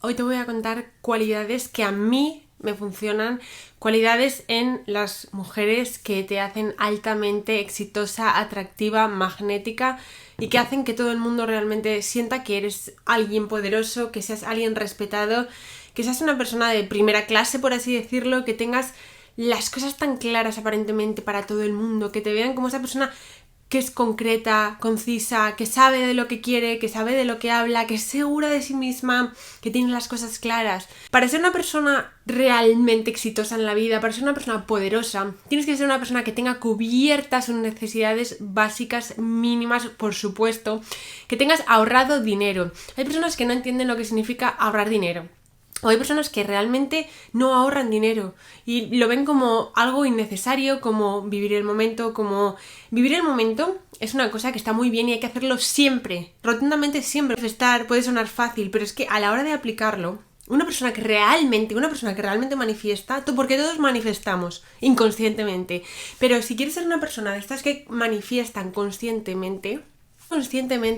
Hoy te voy a contar cualidades que a mí me funcionan, cualidades en las mujeres que te hacen altamente exitosa, atractiva, magnética y que hacen que todo el mundo realmente sienta que eres alguien poderoso, que seas alguien respetado, que seas una persona de primera clase, por así decirlo, que tengas las cosas tan claras aparentemente para todo el mundo, que te vean como esa persona que es concreta, concisa, que sabe de lo que quiere, que sabe de lo que habla, que es segura de sí misma, que tiene las cosas claras. Para ser una persona realmente exitosa en la vida, para ser una persona poderosa, tienes que ser una persona que tenga cubiertas sus necesidades básicas mínimas, por supuesto, que tengas ahorrado dinero. Hay personas que no entienden lo que significa ahorrar dinero. O hay personas que realmente no ahorran dinero y lo ven como algo innecesario, como vivir el momento, como... Vivir el momento es una cosa que está muy bien y hay que hacerlo siempre, rotundamente siempre. Puede sonar fácil, pero es que a la hora de aplicarlo, una persona que realmente manifiesta, porque todos manifestamos inconscientemente, pero si quieres ser una persona de estas que manifiestan conscientemente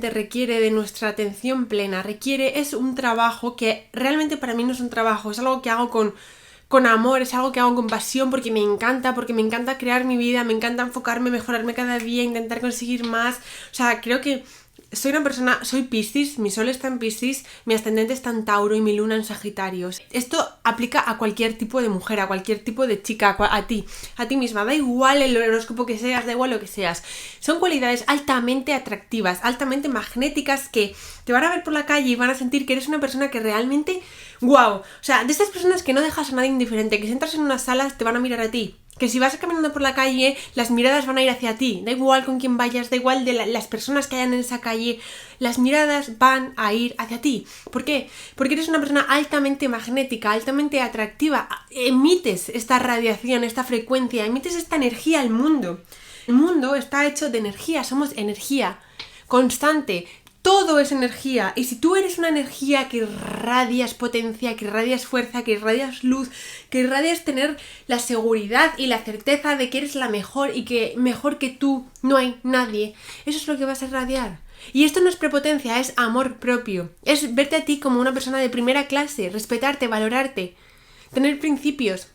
requiere de nuestra atención plena, es un trabajo que realmente para mí no es un trabajo, es algo que hago con amor, es algo que hago con pasión porque me encanta crear mi vida, me encanta enfocarme, mejorarme cada día, intentar conseguir más. O sea, creo que soy Piscis, mi sol está en Piscis, mi ascendente está en Tauro y mi luna en Sagitario. Esto aplica a cualquier tipo de mujer, a cualquier tipo de chica, a ti misma, da igual el horóscopo que seas, da igual lo que seas. Son cualidades altamente atractivas, altamente magnéticas que te van a ver por la calle y van a sentir que eres una persona que realmente, wow, o sea, de estas personas que no dejas a nadie indiferente, que si entras en unas salas te van a mirar a ti. Que si vas caminando por la calle, las miradas van a ir hacia ti. Da igual con quién vayas, da igual de las personas que hayan en esa calle. Las miradas van a ir hacia ti. ¿Por qué? Porque eres una persona altamente magnética, altamente atractiva. Emites esta radiación, esta frecuencia, emites esta energía al mundo. El mundo está hecho de energía, somos energía constante. Todo es energía, y si tú eres una energía que irradias potencia, que irradias fuerza, que irradias luz, que irradias tener la seguridad y la certeza de que eres la mejor y que mejor que tú no hay nadie, eso es lo que vas a irradiar. Y esto no es prepotencia, es amor propio, es verte a ti como una persona de primera clase, respetarte, valorarte, tener principios.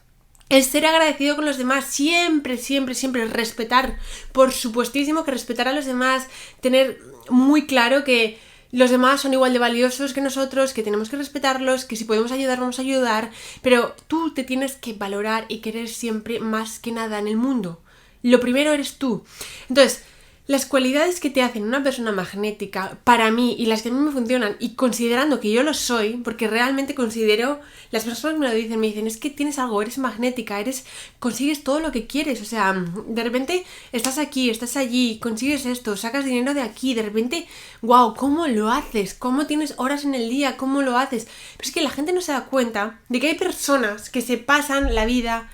El ser agradecido con los demás, siempre, respetar, por supuestísimo que respetar a los demás, tener muy claro que los demás son igual de valiosos que nosotros, que tenemos que respetarlos, que si podemos ayudar, vamos a ayudar, pero tú te tienes que valorar y querer siempre más que nada en el mundo. Lo primero eres tú. Entonces, las cualidades que te hacen una persona magnética, para mí, y las que a mí me funcionan, y considerando que yo lo soy, porque realmente considero, las personas me dicen, es que tienes algo, eres magnética, consigues todo lo que quieres, o sea, de repente estás aquí, estás allí, consigues esto, sacas dinero de aquí, de repente, wow, ¿cómo lo haces? ¿Cómo tienes horas en el día? ¿Cómo lo haces? Pero es que la gente no se da cuenta de que hay personas que se pasan la vida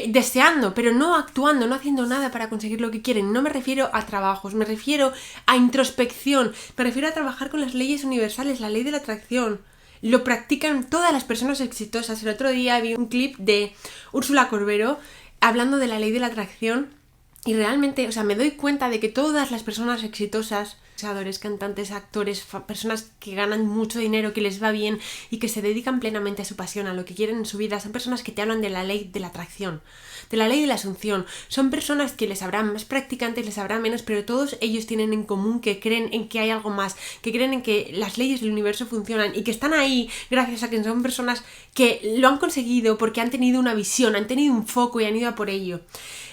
deseando, pero no actuando, no haciendo nada para conseguir lo que quieren. No me refiero a trabajos, me refiero a introspección, me refiero a trabajar con las leyes universales, la ley de la atracción. Lo practican todas las personas exitosas. El otro día vi un clip de Úrsula Corbero hablando de la ley de la atracción y realmente, o sea, me doy cuenta de que todas las personas exitosas, pensadores, cantantes, actores, personas que ganan mucho dinero, que les va bien y que se dedican plenamente a su pasión, a lo que quieren en su vida, son personas que te hablan de la ley de la atracción, de la ley de la asunción. Son personas que les habrá más practicantes, les habrá menos, pero todos ellos tienen en común que creen en que hay algo más, que creen en que las leyes del universo funcionan y que están ahí gracias a que son personas que lo han conseguido porque han tenido una visión, han tenido un foco y han ido a por ello.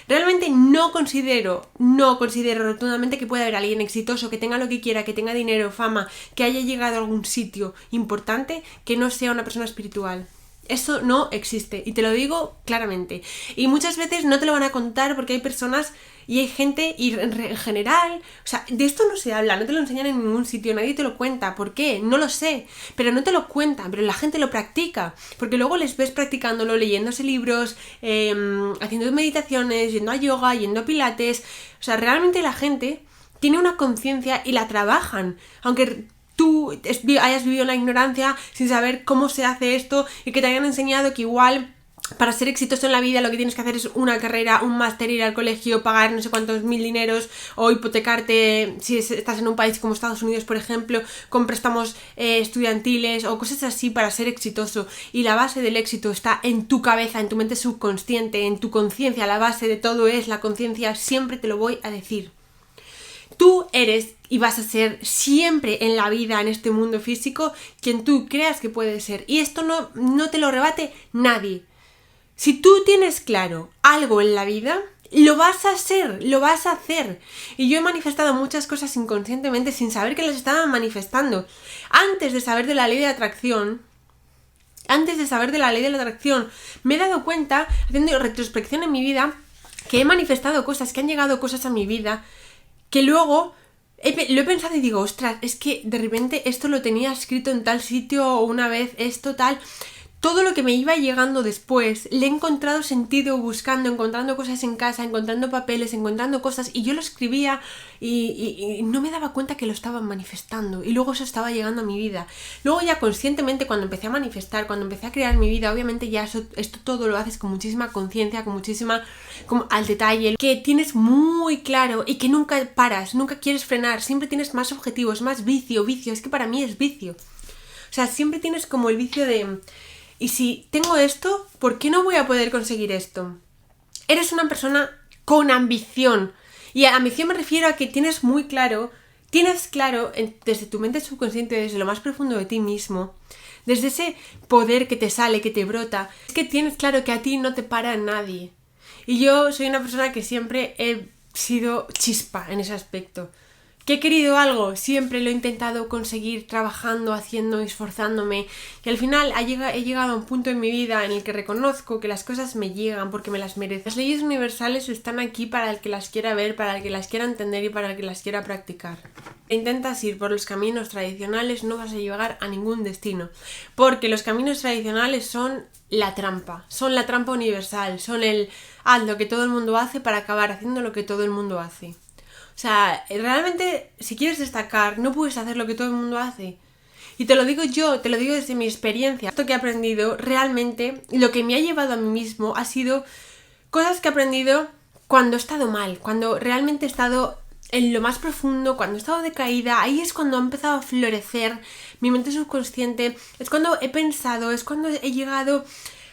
Realmente no considero rotundamente que pueda haber alguien exitoso, que tenga lo que quiera, que tenga dinero, fama, que haya llegado a algún sitio importante, que no sea una persona espiritual. Eso no existe, y te lo digo claramente. Y muchas veces no te lo van a contar porque hay personas y hay gente, y en general, o sea, de esto no se habla, no te lo enseñan en ningún sitio, nadie te lo cuenta. ¿Por qué? No lo sé, pero no te lo cuentan, pero la gente lo practica, porque luego les ves practicándolo, leyéndose libros, haciendo meditaciones, yendo a yoga, yendo a pilates. O sea, realmente la gente tiene una conciencia y la trabajan, aunque tú hayas vivido en la ignorancia sin saber cómo se hace esto y que te hayan enseñado que igual para ser exitoso en la vida lo que tienes que hacer es una carrera, un máster, ir al colegio, pagar no sé cuántos mil dineros o hipotecarte si estás en un país como Estados Unidos, por ejemplo, con préstamos estudiantiles o cosas así para ser exitoso. Y la base del éxito está en tu cabeza, en tu mente subconsciente, en tu conciencia. La base de todo es la conciencia, siempre te lo voy a decir. Tú eres y vas a ser siempre en la vida, en este mundo físico, quien tú creas que puedes ser. Y esto no te lo rebate nadie. Si tú tienes claro algo en la vida, lo vas a ser, lo vas a hacer. Y yo he manifestado muchas cosas inconscientemente sin saber que las estaba manifestando. Antes de saber de la ley de atracción, me he dado cuenta, haciendo retrospección en mi vida, que he manifestado cosas, que han llegado cosas a mi vida, que luego lo he pensado y digo, ostras, es que de repente esto lo tenía escrito en tal sitio o una vez esto tal. Todo lo que me iba llegando después, le he encontrado sentido encontrando cosas en casa, encontrando papeles, encontrando cosas, y yo lo escribía y no me daba cuenta que lo estaba manifestando, y luego eso estaba llegando a mi vida. Luego ya conscientemente, cuando empecé a manifestar, cuando empecé a crear mi vida, obviamente ya esto todo lo haces con muchísima conciencia, con muchísima al detalle, que tienes muy claro y que nunca paras, nunca quieres frenar, siempre tienes más objetivos, más vicio, es que para mí es vicio. O sea, siempre tienes como el vicio de... Y si tengo esto, ¿por qué no voy a poder conseguir esto? Eres una persona con ambición. Y a ambición me refiero a que tienes claro desde tu mente subconsciente, desde lo más profundo de ti mismo, desde ese poder que te sale, que te brota, es que tienes claro que a ti no te para nadie. Y yo soy una persona que siempre he sido chispa en ese aspecto. ¿Que he querido algo? Siempre lo he intentado conseguir trabajando, haciendo, esforzándome. Y al final he llegado a un punto en mi vida en el que reconozco que las cosas me llegan porque me las merezco. Las leyes universales están aquí para el que las quiera ver, para el que las quiera entender y para el que las quiera practicar. Si intentas ir por los caminos tradicionales, no vas a llegar a ningún destino. Porque los caminos tradicionales son la trampa universal, son haz lo que todo el mundo hace para acabar haciendo lo que todo el mundo hace. O sea, realmente, si quieres destacar, no puedes hacer lo que todo el mundo hace. Y te lo digo yo, te lo digo desde mi experiencia. Esto que he aprendido, realmente, lo que me ha llevado a mí mismo ha sido cosas que he aprendido cuando he estado mal, cuando realmente he estado en lo más profundo, cuando he estado decaída. Ahí es cuando ha empezado a florecer mi mente subconsciente, es cuando he pensado, es cuando he llegado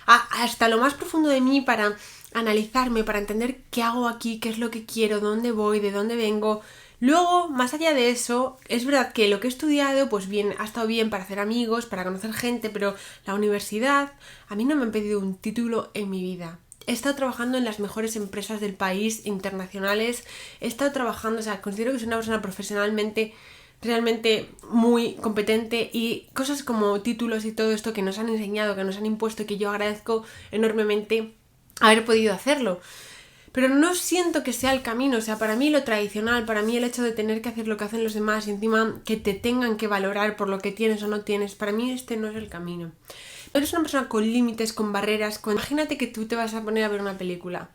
hasta lo más profundo de mí para analizarme, para entender qué hago aquí, qué es lo que quiero, dónde voy, de dónde vengo. Luego, más allá de eso, es verdad que lo que he estudiado, pues bien, ha estado bien para hacer amigos, para conocer gente, pero la universidad, a mí no me han pedido un título en mi vida. He estado trabajando en las mejores empresas del país, internacionales, he estado trabajando, o sea, considero que soy una persona profesionalmente realmente muy competente, y cosas como títulos y todo esto que nos han enseñado, que nos han impuesto y que yo agradezco enormemente haber podido hacerlo. Pero no siento que sea el camino, o sea, para mí lo tradicional, para mí el hecho de tener que hacer lo que hacen los demás y encima que te tengan que valorar por lo que tienes o no tienes, para mí este no es el camino. Eres una persona con límites, con barreras, imagínate que tú te vas a poner a ver una película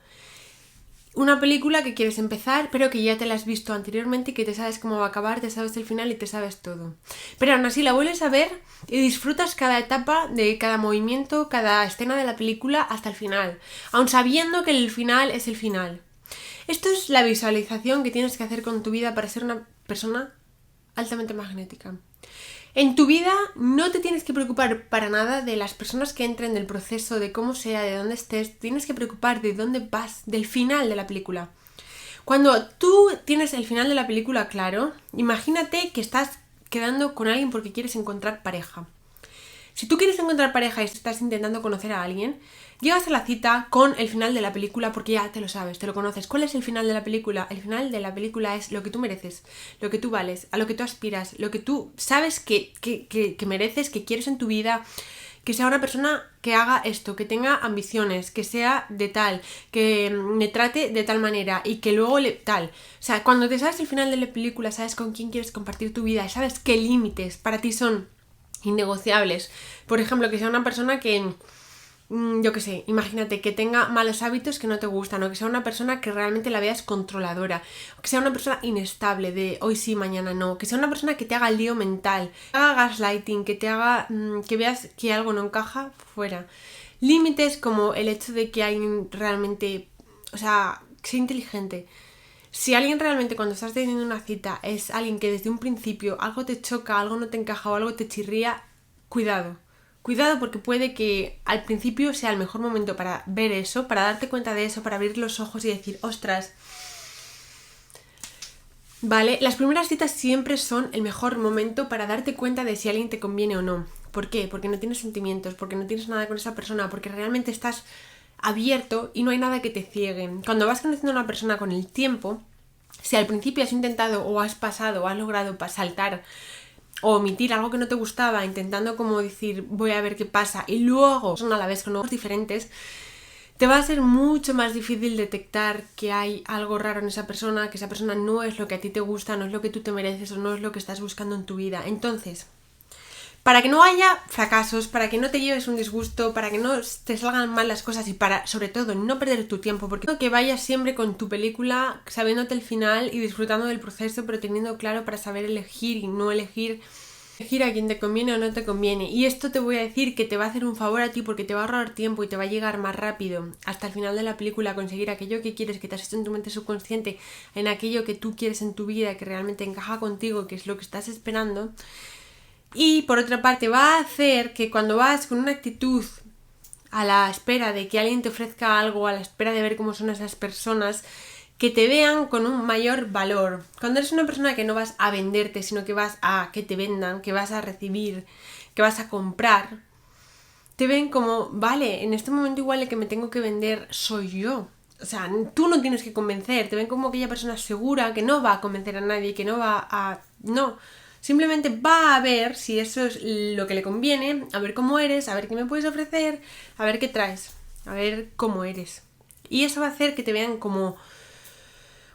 que quieres empezar, pero que ya te la has visto anteriormente y que te sabes cómo va a acabar, te sabes el final y te sabes todo. Pero aún así la vuelves a ver y disfrutas cada etapa de cada movimiento, cada escena de la película hasta el final, aun sabiendo que el final es el final. Esto es la visualización que tienes que hacer con tu vida para ser una persona altamente magnética. En tu vida no te tienes que preocupar para nada de las personas que entren, del proceso, de cómo sea, de dónde estés. Tienes que preocupar de dónde vas, del final de la película. Cuando tú tienes el final de la película claro, imagínate que estás quedando con alguien porque quieres encontrar pareja. Si tú quieres encontrar pareja y estás intentando conocer a alguien, llegas a la cita con el final de la película porque ya te lo sabes, te lo conoces. ¿Cuál es el final de la película? El final de la película es lo que tú mereces, lo que tú vales, a lo que tú aspiras, lo que tú sabes que mereces, que quieres en tu vida, que sea una persona que haga esto, que tenga ambiciones, que sea de tal, que me trate de tal manera y que luego tal. O sea, cuando te sabes el final de la película, sabes con quién quieres compartir tu vida y sabes qué límites para ti son innegociables. Por ejemplo, que sea una persona que yo qué sé, imagínate que tenga malos hábitos que no te gustan, o que sea una persona que realmente la veas controladora, o que sea una persona inestable de hoy sí, mañana no, que sea una persona que te haga lío mental, que haga gaslighting, que te haga que veas que algo no encaja, fuera. Límites como el hecho de que alguien realmente, o sea, que sea inteligente. Si alguien realmente cuando estás teniendo una cita es alguien que desde un principio algo te choca, algo no te encaja o algo te chirría, cuidado. Cuidado porque puede que al principio sea el mejor momento para ver eso, para darte cuenta de eso, para abrir los ojos y decir, ostras, vale, las primeras citas siempre son el mejor momento para darte cuenta de si alguien te conviene o no. ¿Por qué? Porque no tienes sentimientos, porque no tienes nada con esa persona, porque realmente estás abierto y no hay nada que te ciegue. Cuando vas conociendo a una persona con el tiempo, si al principio has intentado o has pasado o has logrado saltar o omitir algo que no te gustaba, intentando como decir voy a ver qué pasa y luego son a la vez con ojos diferentes, te va a ser mucho más difícil detectar que hay algo raro en esa persona, que esa persona no es lo que a ti te gusta, no es lo que tú te mereces o no es lo que estás buscando en tu vida. Entonces, para que no haya fracasos, para que no te lleves un disgusto, para que no te salgan mal las cosas y para, sobre todo, no perder tu tiempo, porque quiero que vayas siempre con tu película sabiéndote el final y disfrutando del proceso, pero teniendo claro para saber elegir y no elegir a quien te conviene o no te conviene. Y esto te voy a decir que te va a hacer un favor a ti porque te va a ahorrar tiempo y te va a llegar más rápido hasta el final de la película a conseguir aquello que quieres, que te has hecho en tu mente subconsciente, en aquello que tú quieres en tu vida, que realmente encaja contigo, que es lo que estás esperando. Y por otra parte va a hacer que cuando vas con una actitud a la espera de que alguien te ofrezca algo, a la espera de ver cómo son esas personas, que te vean con un mayor valor. Cuando eres una persona que no vas a venderte, sino que vas a que te vendan, que vas a recibir, que vas a comprar, te ven como, vale, en este momento igual el que me tengo que vender soy yo. O sea, tú no tienes que convencer, te ven como aquella persona segura que no va a convencer a nadie, que no va a... No, simplemente va a ver si eso es lo que le conviene, a ver cómo eres, a ver qué me puedes ofrecer, a ver qué traes, a ver cómo eres. Y eso va a hacer que te vean como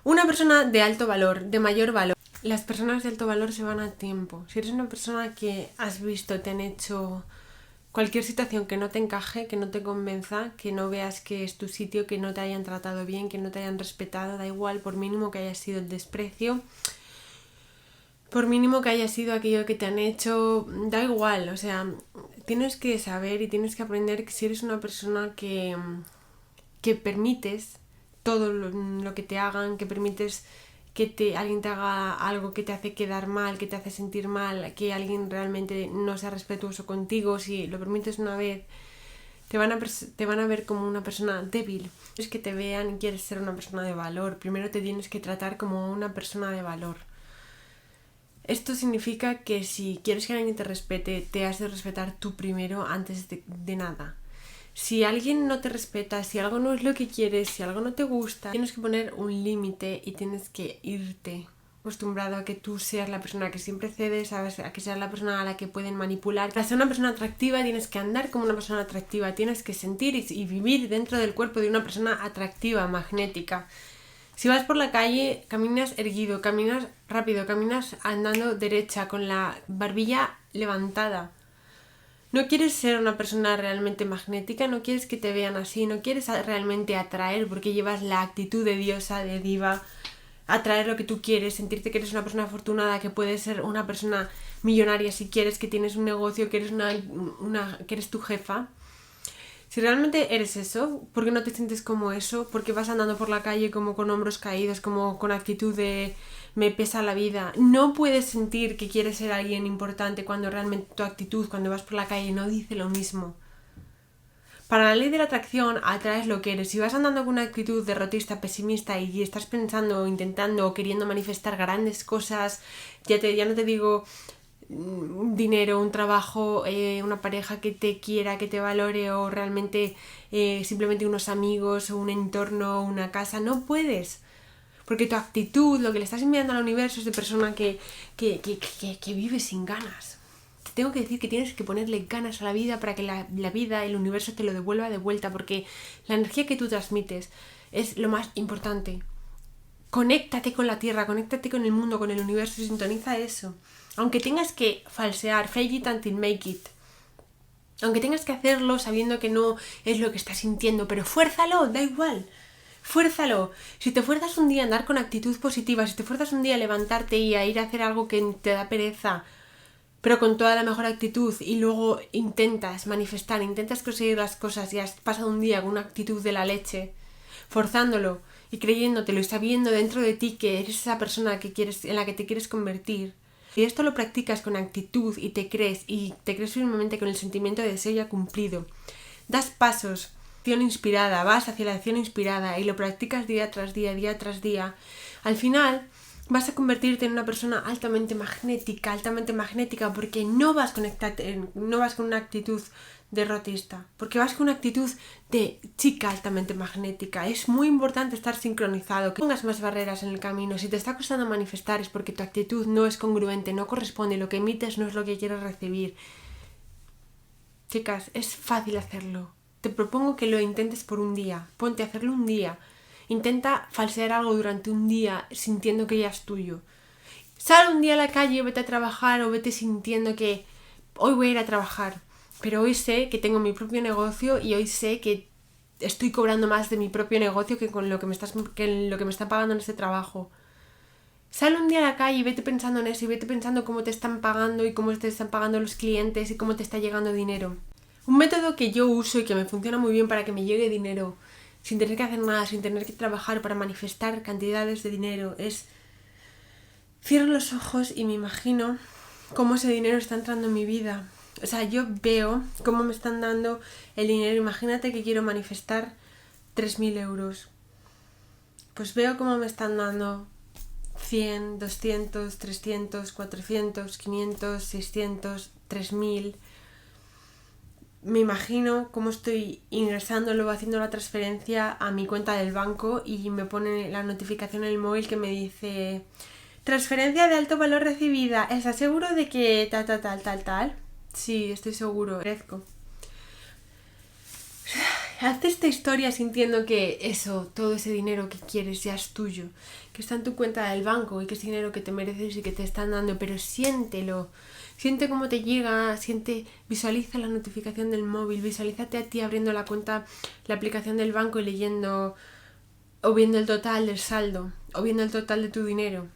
una persona de alto valor, de mayor valor. Las personas de alto valor se van a tiempo. Si eres una persona que has visto, te han hecho cualquier situación que no te encaje, que no te convenza, que no veas que es tu sitio, que no te hayan tratado bien, que no te hayan respetado, da igual, por mínimo que haya sido el desprecio, por mínimo que haya sido aquello que te han hecho, da igual, o sea, tienes que saber y tienes que aprender que si eres una persona que permites todo lo que te hagan, que permites que alguien te haga algo que te hace quedar mal, que te hace sentir mal, que alguien realmente no sea respetuoso contigo, si lo permites una vez, te van a ver como una persona débil. Es que te vean y quieres ser una persona de valor. Primero te tienes que tratar como una persona de valor. Esto significa que si quieres que alguien te respete, te has de respetar tú primero antes de nada. Si alguien no te respeta, si algo no es lo que quieres, si algo no te gusta, tienes que poner un límite y tienes que irte. Acostumbrado a que tú seas la persona que siempre cedes, a que seas la persona a la que pueden manipular. Para ser una persona atractiva tienes que andar como una persona atractiva, tienes que sentir y vivir dentro del cuerpo de una persona atractiva, magnética. Si vas por la calle, caminas erguido, caminas rápido, caminas andando derecha, con la barbilla levantada. No quieres ser una persona realmente magnética, no quieres que te vean así, no quieres realmente atraer porque llevas la actitud de diosa, de diva, atraer lo que tú quieres, sentirte que eres una persona afortunada, que puedes ser una persona millonaria si quieres, que tienes un negocio, que eres que eres tu jefa. Si realmente eres eso, ¿por qué no te sientes como eso? ¿Por qué vas andando por la calle como con hombros caídos, como con actitud de me pesa la vida? No puedes sentir que quieres ser alguien importante cuando realmente tu actitud cuando vas por la calle no dice lo mismo. Para la ley de la atracción atraes lo que eres. Si vas andando con una actitud derrotista, pesimista y estás pensando, intentando o queriendo manifestar grandes cosas, ya no te digo dinero, un trabajo, una pareja que te quiera, que te valore o realmente simplemente unos amigos o un entorno, una casa, no puedes. Porque tu actitud, lo que le estás enviando al universo es de persona que vive sin ganas. Te tengo que decir que tienes que ponerle ganas a la vida para que la vida, el universo te lo devuelva de vuelta, porque la energía que tú transmites es lo más importante. Conéctate con la tierra, conéctate con el mundo, con el universo, sintoniza eso. Aunque tengas que falsear, fake it until make it. Aunque tengas que hacerlo sabiendo que no es lo que estás sintiendo, pero fuérzalo, da igual. Fuérzalo. Si te fuerzas un día a andar con actitud positiva, si te fuerzas un día a levantarte y a ir a hacer algo que te da pereza, pero con toda la mejor actitud, y luego intentas manifestar, intentas conseguir las cosas y has pasado un día con una actitud de la leche, forzándolo y creyéndotelo y sabiendo dentro de ti que eres esa persona en la que te quieres convertir, y esto lo practicas con actitud y te crees firmemente con el sentimiento de deseo ya cumplido, das pasos, acción inspirada, vas hacia la acción inspirada y lo practicas día tras día, al final vas a convertirte en una persona altamente magnética, porque no vas con una actitud derrotista, porque vas con una actitud de chica altamente magnética. Es muy importante estar sincronizado, que pongas más barreras en el camino. Si te está costando manifestar es porque tu actitud no es congruente, no corresponde, lo que emites no es lo que quieres recibir. Chicas, es fácil hacerlo. Te propongo que lo intentes por un día. Ponte a hacerlo un día. Intenta falsear algo durante un día sintiendo que ya es tuyo. Sal un día a la calle, vete a trabajar o vete sintiendo que hoy voy a ir a trabajar, pero hoy sé que tengo mi propio negocio y hoy sé que estoy cobrando más de mi propio negocio que con lo que me están pagando en este trabajo. Sal un día a la calle y vete pensando en eso y vete pensando cómo te están pagando y cómo te están pagando los clientes y cómo te está llegando dinero. Un método que yo uso y que me funciona muy bien para que me llegue dinero sin tener que hacer nada, sin tener que trabajar para manifestar cantidades de dinero, es cierro los ojos y me imagino cómo ese dinero está entrando en mi vida. O sea, yo veo cómo me están dando el dinero. Imagínate que quiero manifestar 3.000 euros. Pues veo cómo me están dando 100, 200, 300, 400, 500, 600, 3.000. Me imagino cómo estoy ingresándolo, haciendo la transferencia a mi cuenta del banco y me pone la notificación en el móvil que me dice: transferencia de alto valor recibida, ¿estás seguro de que tal? Sí, estoy seguro, agradezco. Haz esta historia sintiendo que todo ese dinero que quieres ya es tuyo, que está en tu cuenta del banco y que es dinero que te mereces y que te están dando, pero siéntelo. Siente cómo te llega, visualiza la notificación del móvil, visualízate a ti abriendo la aplicación del banco y leyendo, o viendo el total del saldo, o viendo el total de tu dinero.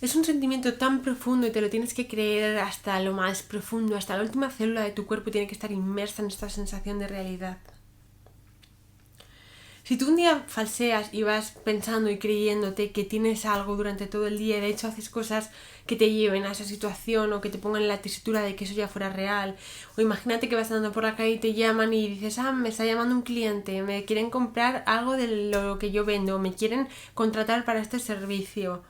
Es un sentimiento tan profundo y te lo tienes que creer hasta lo más profundo, hasta la última célula de tu cuerpo tiene que estar inmersa en esta sensación de realidad. Si tú un día falseas y vas pensando y creyéndote que tienes algo durante todo el día y de hecho haces cosas que te lleven a esa situación o que te pongan en la tesitura de que eso ya fuera real, o imagínate que vas andando por la calle y te llaman y dices: me está llamando un cliente, me quieren comprar algo de lo que yo vendo, me quieren contratar para este servicio.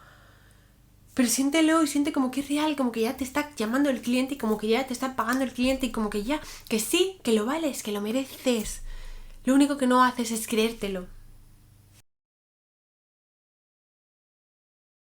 Pero siéntelo y siente como que es real, como que ya te está llamando el cliente y como que ya te está pagando el cliente y como que ya, que sí, que lo vales, que lo mereces. Lo único que no haces es creértelo.